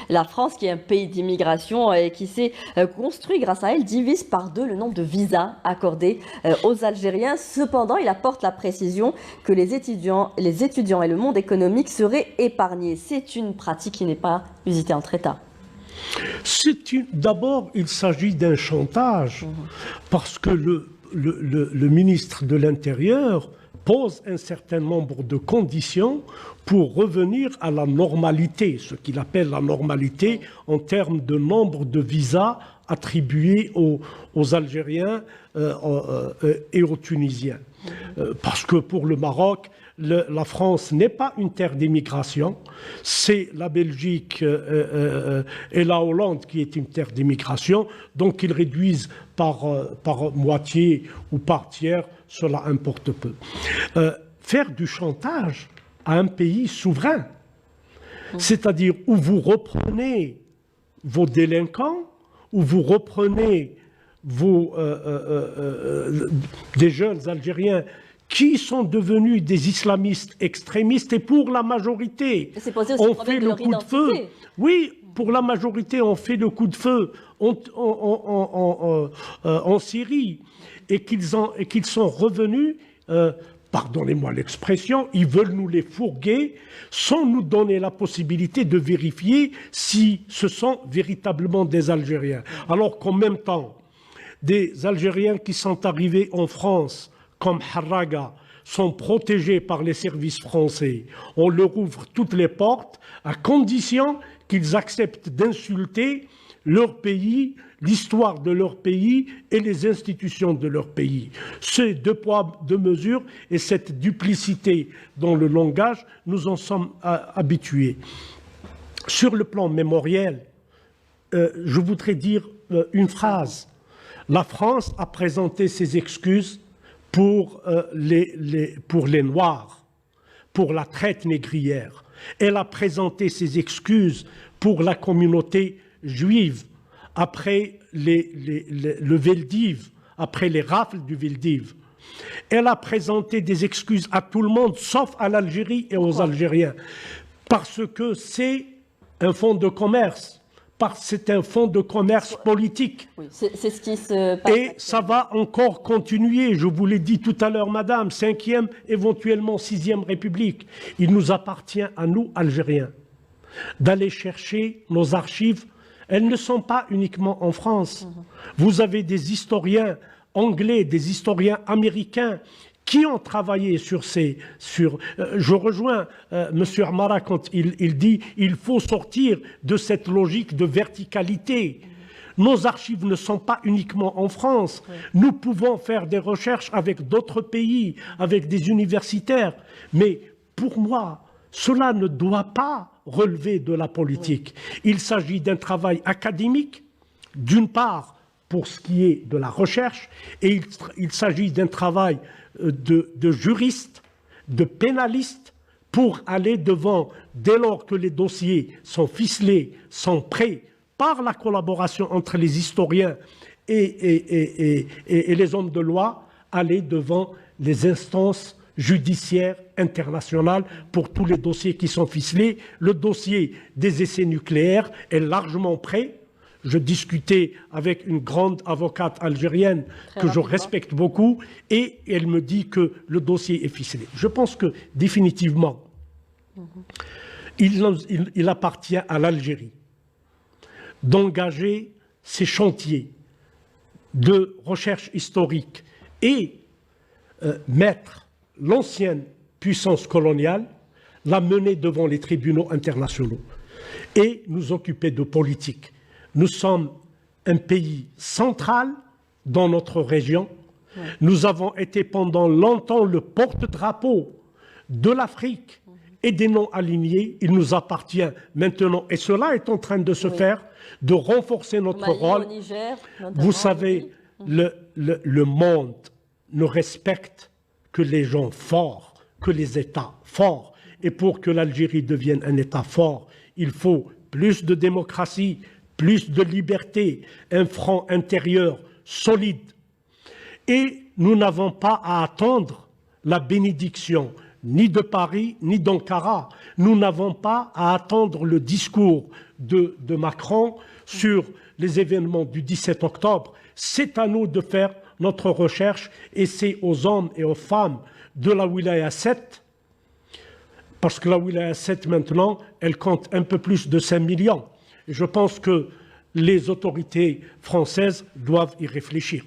La France, qui est un pays d'immigration et qui s'est construit grâce à elle, divise par deux le nombre de visas accordés aux Algériens. Cependant, il apporte la précision que les étudiants et le monde économique seraient épargnés. C'est une pratique qui n'est pas usitée entre États. D'abord, il s'agit d'un chantage, parce que le ministre de l'Intérieur pose un certain nombre de conditions pour revenir à la normalité, ce qu'il appelle la normalité en termes de nombre de visas attribués aux Algériens et aux Tunisiens. Parce que pour le Maroc, la France n'est pas une terre d'immigration, c'est la Belgique et la Hollande qui est une terre d'immigration, donc ils réduisent par moitié ou par tiers, cela importe peu. Faire du chantage à un pays souverain, c'est-à-dire où vous reprenez vos délinquants, où vous reprenez des jeunes Algériens qui sont devenus des islamistes extrémistes, et pour la majorité, on fait le coup de feu. Oui, pour la majorité, on fait le coup de feu en Syrie, et qu'ils sont revenus, pardonnez-moi l'expression, ils veulent nous les fourguer sans nous donner la possibilité de vérifier si ce sont véritablement des Algériens. Alors qu'en même temps, des Algériens qui sont arrivés en France, comme Harraga, sont protégés par les services français. On leur ouvre toutes les portes à condition qu'ils acceptent d'insulter leur pays, l'histoire de leur pays et les institutions de leur pays. C'est deux poids, deux mesures, et cette duplicité dans le langage, nous en sommes habitués. Sur le plan mémoriel, je voudrais dire une phrase. La France a présenté ses excuses pour les Noirs, pour la traite négrière. Elle a présenté ses excuses pour la communauté juive après le Veldiv, après les rafles du Veldiv. Elle a présenté des excuses à tout le monde, sauf à l'Algérie et aux Algériens, parce que c'est un fonds de commerce. C'est un fonds de commerce politique. Oui, c'est ce qui se passe. Et ça va encore continuer. Je vous l'ai dit tout à l'heure, madame, 5e, éventuellement 6e République. Il nous appartient à nous, Algériens, d'aller chercher nos archives. Elles ne sont pas uniquement en France. Vous avez des historiens anglais, des historiens américains qui ont travaillé sur ces... je rejoins M. Amara quand il dit qu'il faut sortir de cette logique de verticalité. Nos archives ne sont pas uniquement en France. Nous pouvons faire des recherches avec d'autres pays, avec des universitaires. Mais pour moi, cela ne doit pas relever de la politique. Il s'agit d'un travail académique, d'une part, pour ce qui est de la recherche, et il s'agit d'un travail de juristes, de pénalistes, pour aller devant, dès lors que les dossiers sont ficelés, sont prêts, par la collaboration entre les historiens et les hommes de loi, aller devant les instances judiciaires internationales pour tous les dossiers qui sont ficelés. Le dossier des essais nucléaires est largement prêt. Je discutais avec une grande avocate algérienne que je respecte beaucoup, et elle me dit que le dossier est ficelé. Je pense que définitivement, il appartient à l'Algérie d'engager ces chantiers de recherche historique et mettre l'ancienne puissance coloniale, la mener devant les tribunaux internationaux et nous occuper de politique. Nous sommes un pays central dans notre région. Nous avons été pendant longtemps le porte-drapeau de l'Afrique et des non-alignés. Il nous appartient maintenant, et cela est en train de se faire, de renforcer notre rôle. Niger, vous savez, le monde ne respecte que les gens forts, que les États forts. Et pour que l'Algérie devienne un État fort, il faut plus de démocratie, plus de liberté, un front intérieur solide. Et nous n'avons pas à attendre la bénédiction ni de Paris, ni d'Ankara. Nous n'avons pas à attendre le discours de Macron sur les événements du 17 octobre. C'est à nous de faire notre recherche et c'est aux hommes et aux femmes de la Wilaya 7, parce que la Wilaya 7 maintenant, elle compte un peu plus de 5 millions. Et je pense que les autorités françaises doivent y réfléchir.